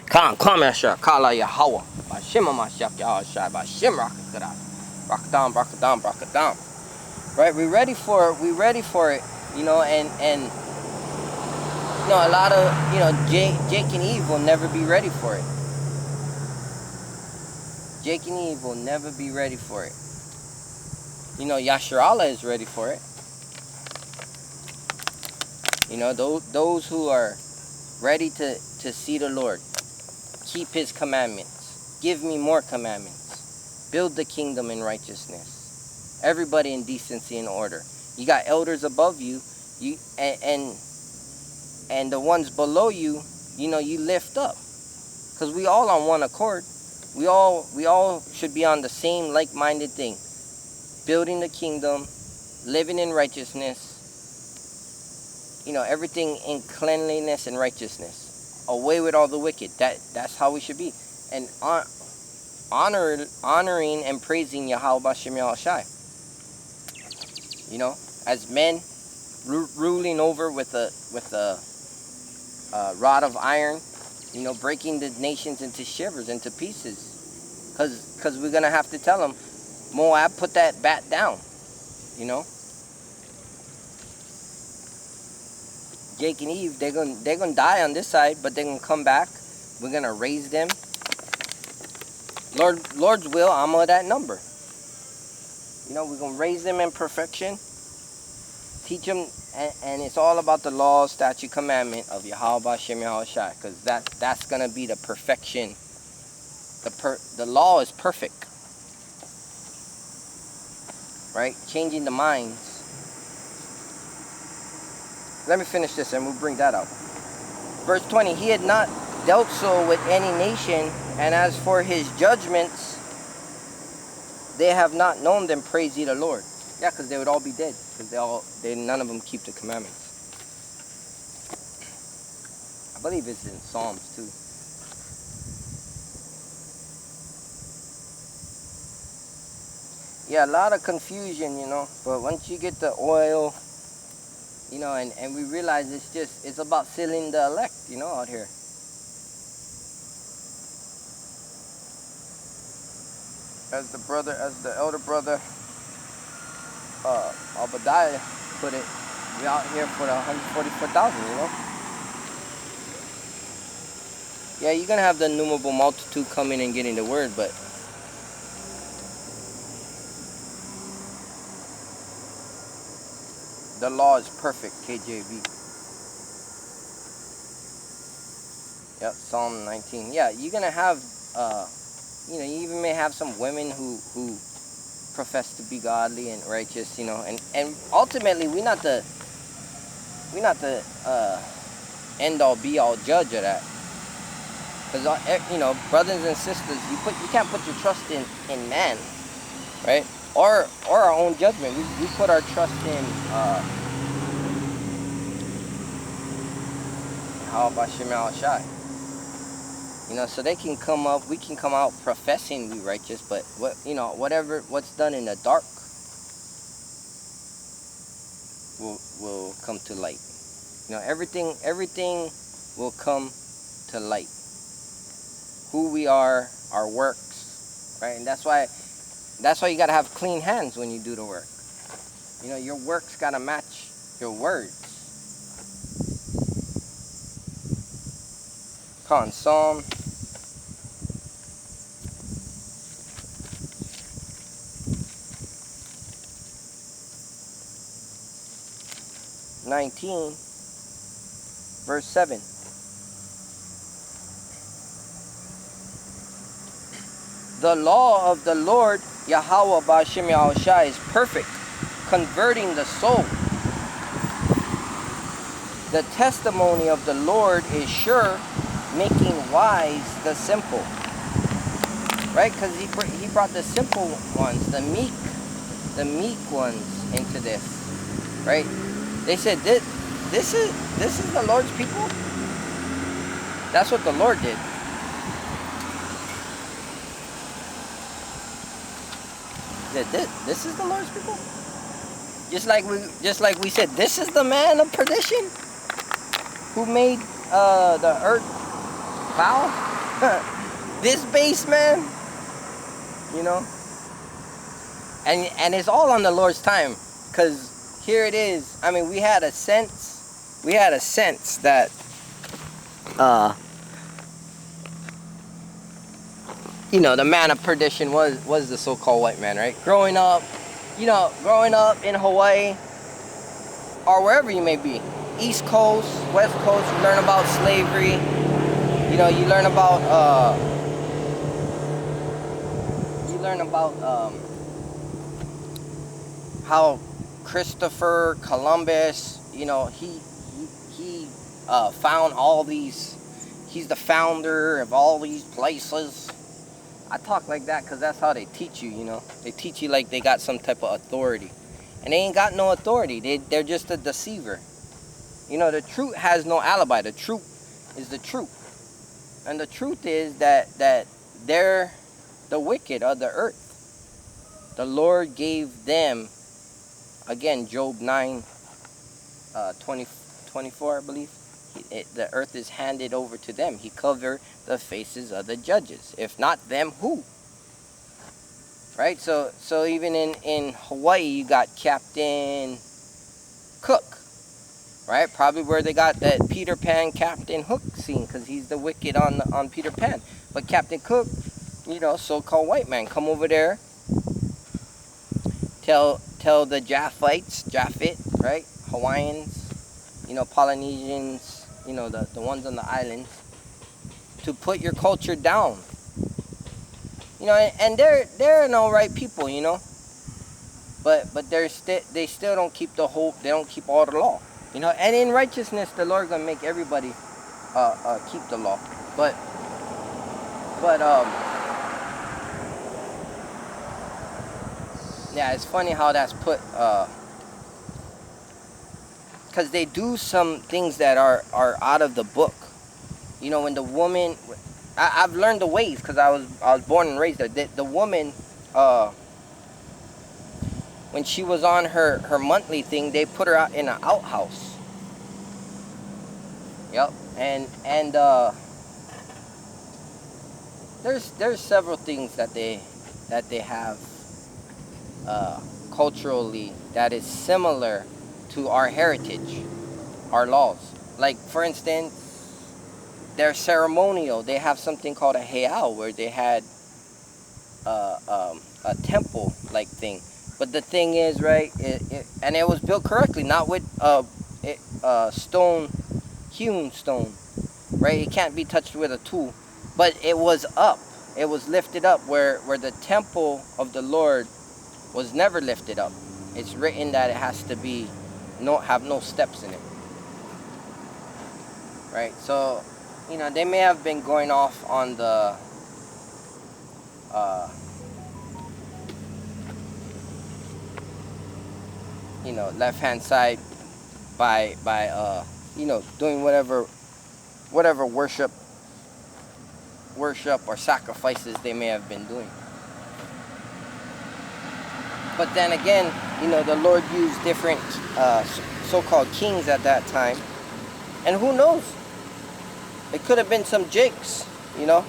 Kamasha, Kala Yahweh, Bashima Mashak Yahshai, Bashim Rakadam. Right? We ready for it, you know, and you know, a lot of, you know, Jake and Eve will never be ready for it. Jake and Eve will never be ready for it. You know, Yasharallah is ready for it. You know, those who are ready to see the Lord, keep his commandments, give me more commandments, build the kingdom in righteousness, everybody in decency and order. You got elders above you, and the ones below you, you know, you lift up, because we all on one accord. We all should be on the same like-minded thing, building the kingdom, living in righteousness. You know, everything in cleanliness and righteousness. Away with all the wicked. That's how we should be. And honoring and praising Yahweh Bashem Yahushai. You know, as men ruling over with a rod of iron, you know, breaking the nations into shivers, into pieces. Because we're going to have to tell them, Moab, put that bat down. You know? Jake and Eve, they're gonna die on this side, but they're gonna come back. We're gonna raise them. Lord's will, I'm of that number. You know, we're gonna raise them in perfection. Teach them, and it's all about the law, statute, commandment of Yahweh Bashem Yahushai, because that's gonna be the perfection. The law is perfect, right? Changing the minds. Let me finish this and we'll bring that out. Verse 20, he had not dealt so with any nation, and as for his judgments, they have not known them, praise ye the Lord. Yeah, because they would all be dead, because none of them keep the commandments. I believe it's in Psalms too. Yeah, a lot of confusion, you know, but once you get the oil, you know, and we realize it's about sealing the elect, you know, out here. As the elder brother, Obadiah put it, we out here for the 144,000, you know. Yeah, you're going to have the innumerable multitude coming and getting the word, but the law is perfect, KJV. Yep, Psalm 19. Yeah, you're gonna have, you know, you even may have some women who profess to be godly and righteous, you know, and ultimately we're not the end all be all judge of that, because you know, brothers and sisters, you can't put your trust in man, right? Or our own judgment. We put our trust in how about Shemal Shai? You know, so they can come up, we can come out professing we righteous, but what's done in the dark will come to light. You know, everything will come to light. Who we are, our works, right? And that's why you gotta have clean hands when you do the work. You know, your works gotta match your words. Come on, Psalm 19, verse 7. The law of the Lord Yahweh Ba'ashem Yahushai is perfect, converting the soul. The testimony of the Lord is sure, making wise the simple. Right? Because he brought the simple ones, the meek ones into this. Right? They said, this is the Lord's people? That's what the Lord did. This is the Lord's people? Just like we said, this is the man of perdition who made the earth foul. This base, man, you know, and it's all on the Lord's time, because here it is. I mean, we had a sense that you know, the man of perdition was the so-called white man, right? Growing up in Hawaii or wherever you may be, East Coast, West Coast, you learn about slavery. You know, you learn about how Christopher Columbus, you know, he found all these. He's the founder of all these places. I talk like that because that's how they teach you, you know. They teach you like they got some type of authority. And they ain't got no authority. They're just a deceiver. You know, the truth has no alibi. The truth is the truth. And the truth is that they're the wicked of the earth. The Lord gave them, again, Job 9, 24, I believe. The earth is handed over to them. He covered the faces of the judges. If not them, who? Right? So even in Hawaii, you got Captain Cook. Right? Probably where they got that Peter Pan Captain Hook scene, because he's the wicked on Peter Pan. But Captain Cook, you know, so-called white man, come over there, tell the Japhet, right? Hawaiians, you know, Polynesians, you know, the ones on the islands, to put your culture down. You know, and they're no right people, you know. But they still don't keep they don't keep all the law. You know, and in righteousness the Lord gonna make everybody keep the law. But yeah, it's funny how that's put, because they do some things that are out of the book. You know, when the woman, I've learned the ways because I was born and raised there. The woman, when she was on her monthly thing, they put her out in an outhouse. Yep, and there's several things that they have culturally that is similar to our heritage, our laws. Like, for instance, they're ceremonial. They have something called a heiau, where they had a temple-like thing. But the thing is, right, and it was built correctly, not with hewn stone, right? It can't be touched with a tool. But it was up. It was lifted up, where the temple of the Lord was never lifted up. It's written that it has to be have no steps in it. Right? So, you know, they may have been going off on the you know, left-hand side by you know, doing whatever worship or sacrifices they may have been doing. But then again, you know, the Lord used different so-called kings at that time, and who knows? It could have been some jakes, you know.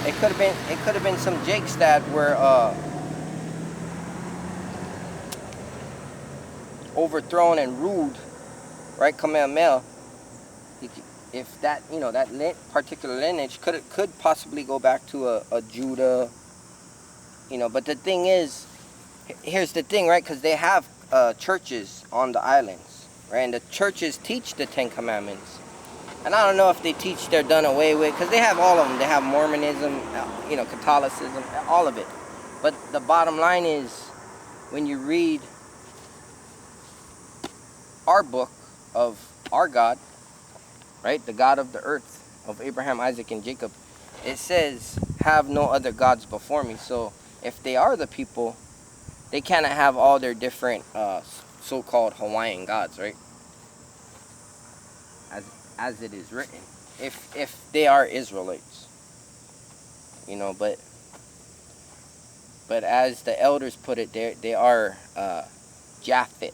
It could have been some jakes that were overthrown and ruled, right? Kamehameha. If that, you know, that particular lineage could possibly go back to a Judah, you know. But the thing is, here's the thing, right? Because they have churches on the islands, right? And the churches teach the Ten Commandments. And I don't know if they teach they're done away with, because they have all of them. They have Mormonism, you know, Catholicism, all of it. But the bottom line is, when you read our book of our God, right, the God of the earth, of Abraham, Isaac, and Jacob, it says, have no other gods before me. So if they are the people, they cannot have all their different so-called Hawaiian gods, right? As it is written, if they are Israelites, you know. But as the elders put it, they are Japhet,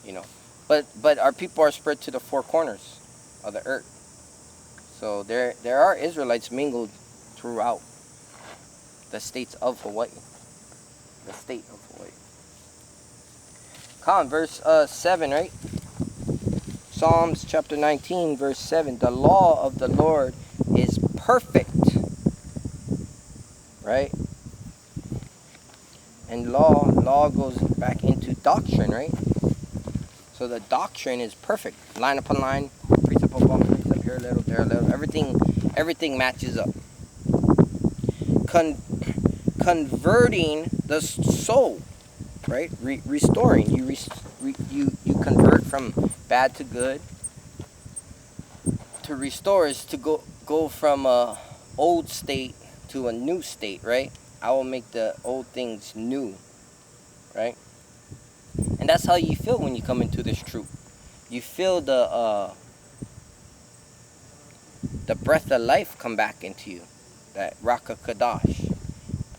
you know. But our people are spread to the four corners of the earth. So there are Israelites mingled throughout the states of Hawaii. The state of Hawaii. Verse 7, right? Psalms chapter 19, verse 7. The law of the Lord is perfect. Right? And law goes back into doctrine, right? So the doctrine is perfect. Line upon line, precept upon precept, here a little, there a little. Everything matches up. Converting the soul, right? Restoring. You convert from bad to good. To restore is to go from a old state to a new state, right? I will make the old things new, right? And that's how you feel when you come into this truth. You feel the breath of life come back into you, that Raka Kadash.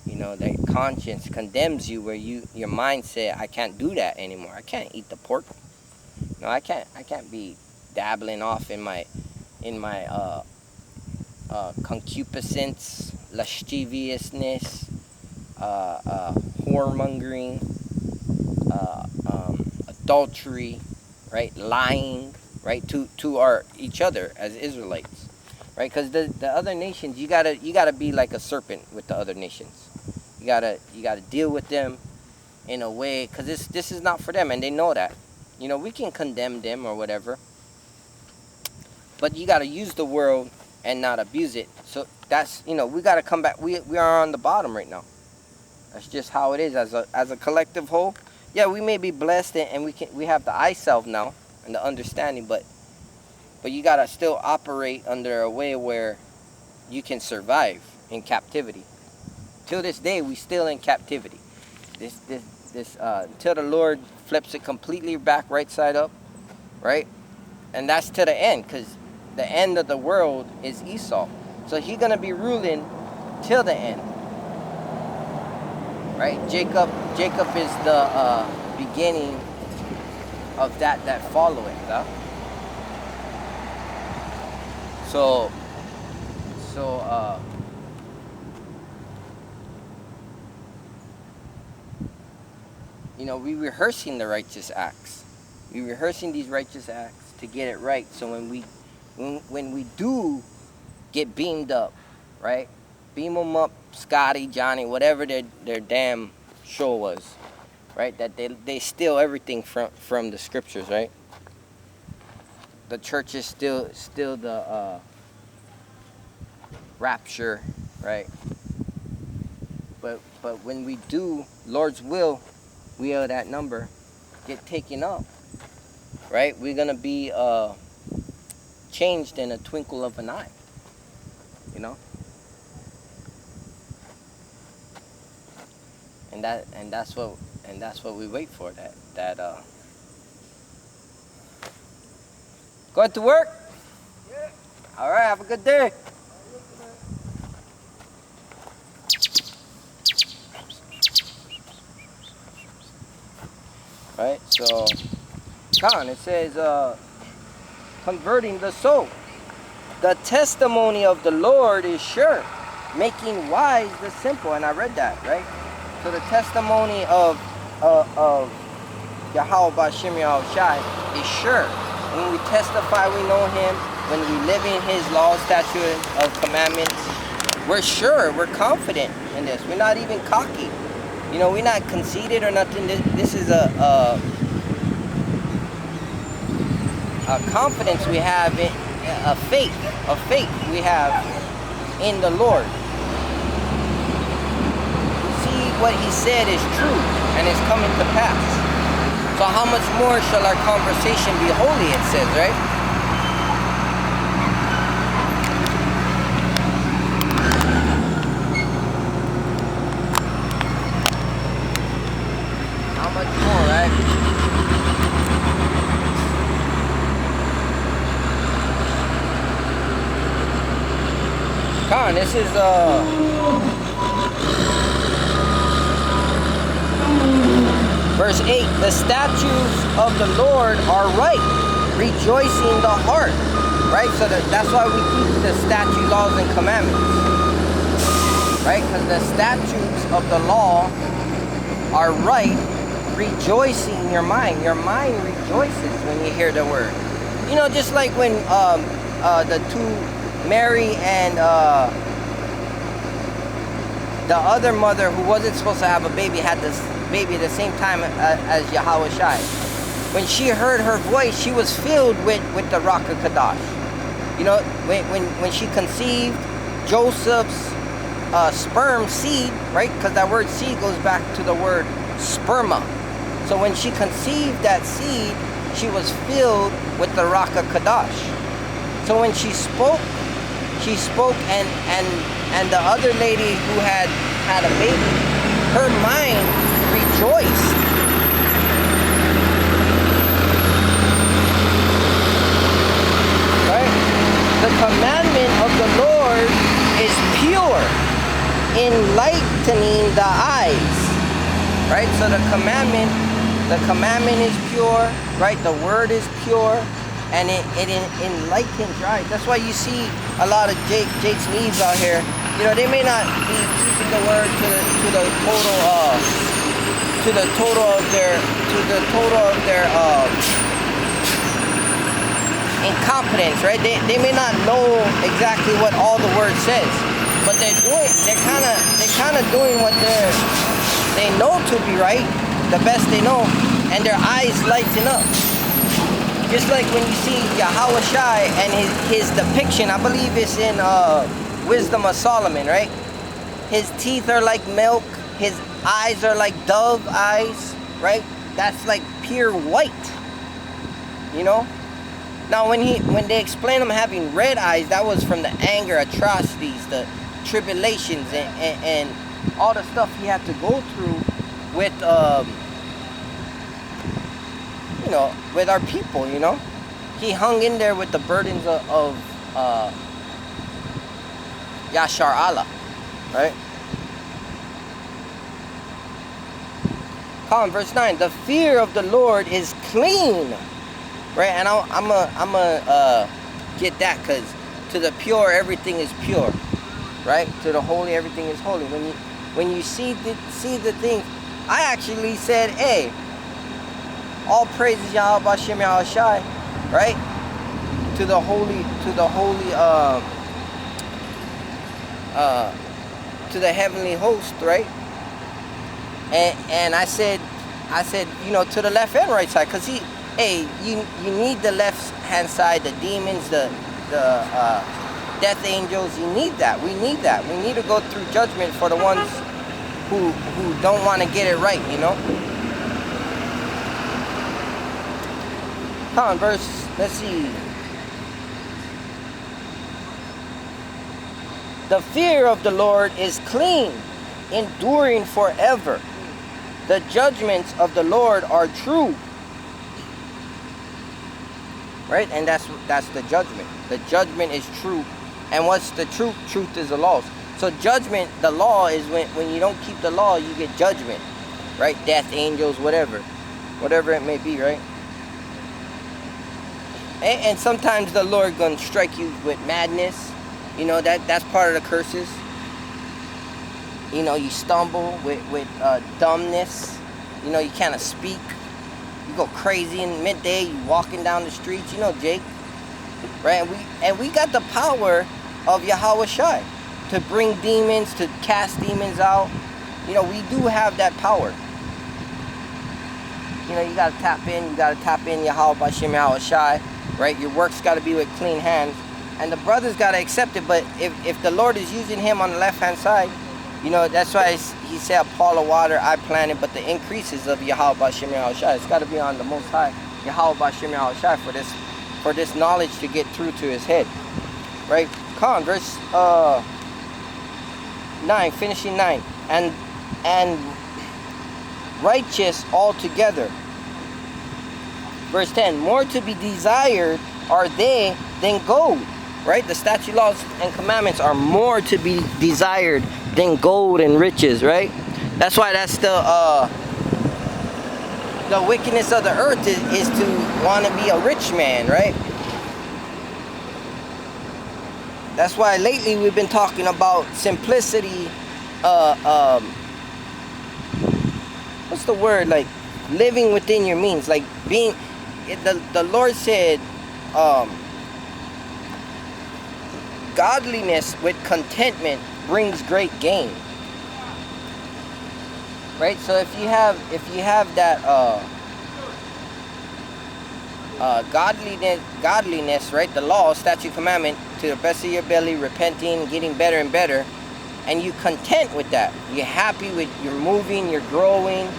You know, that conscience condemns you, where your mind said, I can't do that anymore. I can't eat the pork. No, I can't be dabbling off in my concupiscence, lasciviousness, whoremongering, adultery, right? Lying, right? To each other as Israelites, right? Because the other nations, you gotta be like a serpent with the other nations. You gotta deal with them in a way, because this is not for them, and they know that. You know, we can condemn them or whatever, but you gotta use the world and not abuse it. So that's, you know, we gotta come back. We are on the bottom right now. That's just how it is as a collective whole. Yeah, we may be blessed and we have the I self now and the understanding, but you gotta still operate under a way where you can survive in captivity. Till this day, we still in captivity. This until the Lord flips it completely back right side up, right? And that's to the end, because the end of the world is Esau. So he's gonna be ruling till the end, right? Jacob is the beginning of that following, huh? So you know, we rehearsing the righteous acts. We rehearsing these righteous acts to get it right. So when we do get beamed up, right? Beam them up, Scotty, Johnny, whatever their damn show was, right? That they steal everything from the scriptures, right? The church is still the rapture, right? But when we do Lord's will, we are that number, get taken up, right? We're gonna be changed in a twinkle of an eye, you know. And that's what we wait for. Going to work? Yeah. All right. Have a good day. Right, so, it says, converting the soul. The testimony of the Lord is sure, making wise the simple. And I read that, right? So the testimony of Yahweh B'Shem Yahushai is sure. When we testify we know Him, when we live in His laws, statutes, of commandments, we're sure, we're confident in this. We're not even cocky. You know, we're not conceited or nothing. This is a confidence we have, a faith we have in the Lord. We see what He said is true and is coming to pass. So how much more shall our conversation be holy, it says, right? This is verse 8. The statutes of the Lord are right, rejoicing the heart. right? So that's why we keep the statute, laws, and commandments, right? Because the statutes of the law are right, rejoicing your mind. Your mind rejoices when you hear the word. You know, just like when the two, Mary and the other mother who wasn't supposed to have a baby had this baby at the same time as Yahweh Shai. When she heard her voice, she was filled with the Ruach HaKodesh. You know, when she conceived, Joseph's sperm seed, right? Because that word seed goes back to the word sperma. So when she conceived that seed, she was filled with the Ruach HaKodesh. So when she spoke, and the other lady who had a baby, her mind rejoiced. Right? The commandment of the Lord is pure, enlightening the eyes. Right? So the commandment is pure, right? The word is pure, and it enlightens your eyes. That's why you see a lot of Jake's Neves out here. You know, they may not be keeping the word to the total of their incompetence, right? They may not know exactly what all the word says, but they're kind of doing what they know to be right, the best they know, and their eyes lighten up. Just like when you see Yahweh Shai and his depiction, I believe it's in Wisdom of Solomon, right? His teeth are like milk, his eyes are like dove eyes, right? That's like pure white, you know? Now when they explain him having red eyes, that was from the anger, atrocities, the tribulations, and all the stuff he had to go through with you know, with our people, you know. He hung in there with the burdens of Yashar Allah, right? Come on, verse 9. The fear of the Lord is clean, right? And I'm a get that, because to the pure everything is pure, right? To the holy everything is holy. When you see the things, I actually said, hey, all praises Yahweh Bashem Yahweh Shai, right? To the heavenly host, right? And I said, you know, to the left and right side, because you need the left hand side, the demons, the death angels. You need that. We need that. We need to go through judgment for the ones who don't want to get it right, you know. Come on, verse, let's see. The fear of the Lord is clean, enduring forever. The judgments of the Lord are true. Right? And that's the judgment. The judgment is true. And what's the truth? Truth is the laws. So judgment, the law is when you don't keep the law, you get judgment. Right? Death, angels, whatever it may be, right? And sometimes the Lord gonna strike you with madness. You know, that's part of the curses. You know, you stumble with dumbness. You know, you cannot speak. You go crazy in midday. You walking down the streets. You know, Jake, right? And we got the power of Yahweh Shai to bring demons, to cast demons out. You know, we do have that power. You know, you gotta tap in. You gotta tap in Yahweh Bashem Yahweh Shai. Right, your work's got to be with clean hands, and the brother's got to accept it. But if the Lord is using him on the left hand side, you know, that's why he said, "Paul of water, I planted, but the increases of Yahweh Bashem Yahweh Shai." It's got to be on the Most High, Yahweh Bashem Yahweh Shai, for this knowledge to get through to his head. Right? Come on, verse 9, finishing 9, and righteous altogether. Verse 10, more to be desired are they than gold, right? The statute, laws, and commandments are more to be desired than gold and riches, right? That's why that's the wickedness of the earth is to want to be a rich man, right? That's why lately we've been talking about simplicity. What's the word? Like living within your means. Like being. The Lord said, godliness with contentment brings great gain. Right. So if you have that godliness, right? The law, statute, commandment, to the best of your ability, repenting, getting better and better, and you content with that. You're happy with, you're moving, you're growing,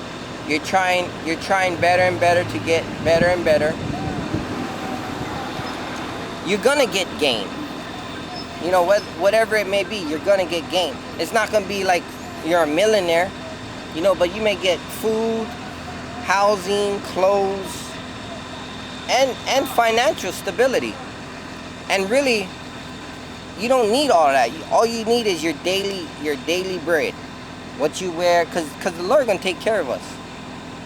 you're trying better and better to get better and better. You're gonna get gain. You know, whatever it may be, you're gonna get gain. It's not gonna be like you're a millionaire, you know, but you may get food, housing, clothes, and financial stability. And really, you don't need all that. All you need is your daily bread, what you wear, because the Lord gonna take care of us.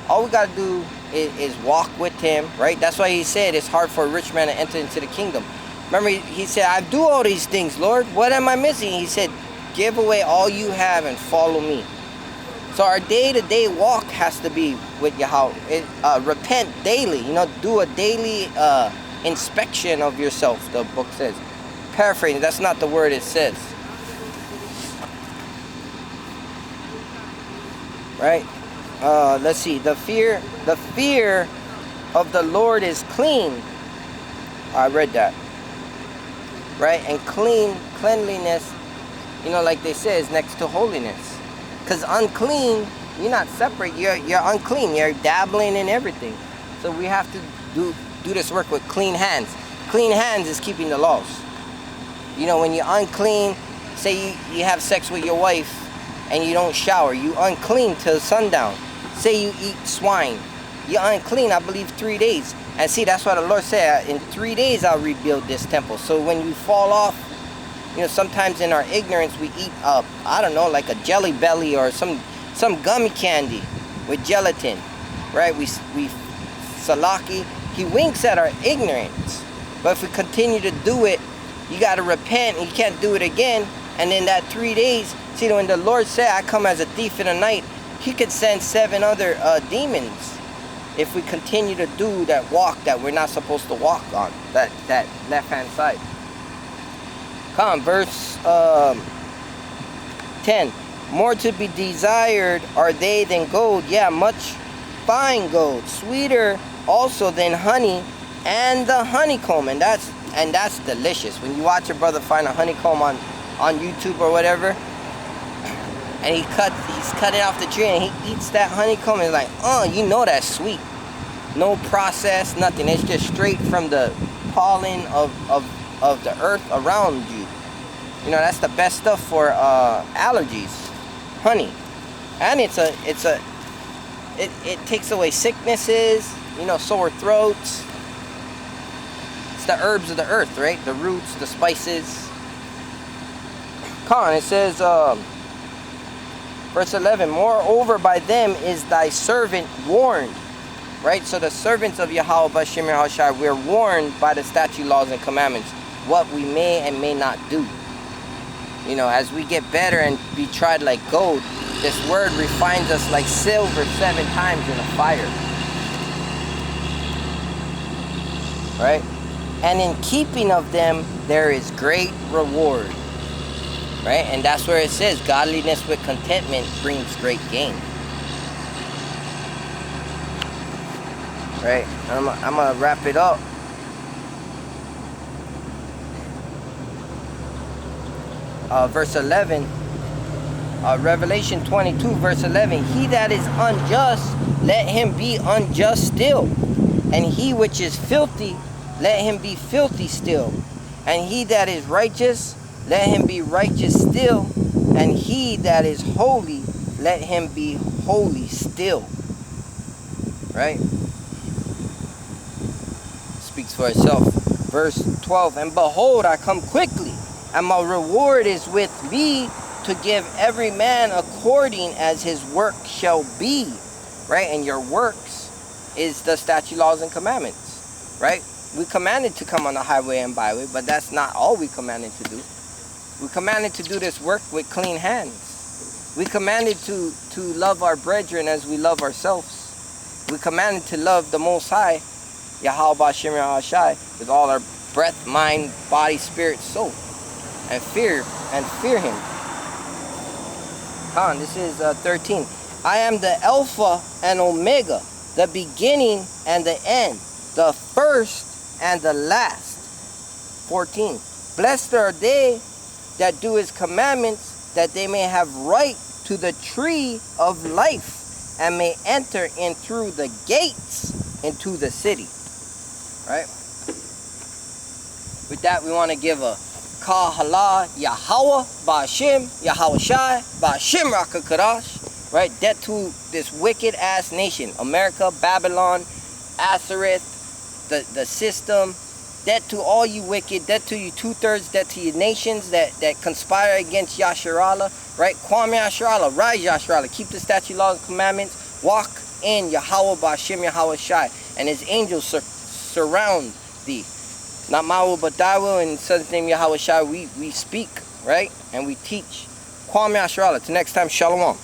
All we gotta do is walk with Him, right? That's why He said it's hard for a rich man to enter into the kingdom. Remember, He said, I do all these things, Lord. What am I missing? He said, give away all you have and follow me. So our day-to-day walk has to be with Yahweh. Repent daily. You know, do a daily inspection of yourself, the book says. Paraphrasing, that's not the word it says. Right? Let's see. The fear of the Lord is clean. I read that. Right? And cleanliness, you know, like they say, is next to holiness. Because unclean, you're not separate. You're unclean. You're dabbling in everything. So we have to do this work with clean hands. Clean hands is keeping the laws. You know, when you're unclean, say you have sex with your wife and you don't shower, you unclean till sundown. Say you eat swine, you're unclean, I believe, 3 days. And see, that's why the Lord said, in 3 days I'll rebuild this temple. So when you fall off, you know, sometimes in our ignorance we eat I don't know, like a jelly belly or some gummy candy with gelatin, right? We salaki. He winks at our ignorance. But if we continue to do it, you got to repent, and you can't do it again. And in that 3 days, see, when the Lord said, I come as a thief in the night, He could send 7 other demons if we continue to do that walk that we're not supposed to walk on, that left-hand side. Come on, verse 10. More to be desired are they than gold, yeah, much fine gold, sweeter also than honey and the honeycomb. And that's delicious. When you watch your brother find a honeycomb on YouTube or whatever, and he's cutting off the tree and he eats that honeycomb, and it's like, oh, you know that's sweet. No process, nothing. It's just straight from the pollen of the earth around you. You know, that's the best stuff for allergies. Honey. And it takes away sicknesses, you know, sore throats. It's the herbs of the earth, right? The roots, the spices. Come on, it says, verse 11, moreover by them is thy servant warned. Right? So the servants of Yahweh Bashim Yahushai, we're warned by the statute, laws, and commandments what we may and may not do. You know, as we get better and be tried like gold, this word refines us like silver 7 times in a fire. Right? And in keeping of them, there is great reward. Right? And that's where it says, godliness with contentment brings great gain. Right? I'm going to wrap it up. Verse 11. Revelation 22, verse 11. He that is unjust, let him be unjust still. And he which is filthy, let him be filthy still. And he that is righteous, let him be righteous still. And he that is holy, let him be holy still. Right? Speaks for itself. Verse 12. And behold, I come quickly, and my reward is with me to give every man according as his work shall be. Right? And your works is the statute, laws, and commandments. Right? We commanded to come on the highway and byway, but that's not all we commanded to do. We commanded to do this work with clean hands. We commanded to love our brethren as we love ourselves. We commanded to love the Most High, Yahweh Ba'Shem Yahweh, with all our breath, mind, body, spirit, soul, and fear Him. Come on, this is 13. I am the Alpha and Omega, the beginning and the end, the first and the last. 14. Blessed are they that do His commandments, that they may have right to the tree of life, and may enter in through the gates into the city. Right? With that, we want to give a Kahala Yahweh Ba'Shem Yahweh Shai Ba'Shem Rakakadash. Right? Debt to this wicked ass nation, America, Babylon, Asareth, the system. Debt to all you wicked, debt to you 2/3, debt to your nations that conspire against Yasharallah, right? Kwame Yasharallah, rise Yasharallah, keep the statute, laws, and commandments, walk in Yahweh Ba'Shem Yahweh Shai, and His angels surround thee. Not my will, but thy will, in Son's name Yahweh Shai, we speak, right? And we teach. Kwame Yasharallah. Till next time, Shalom.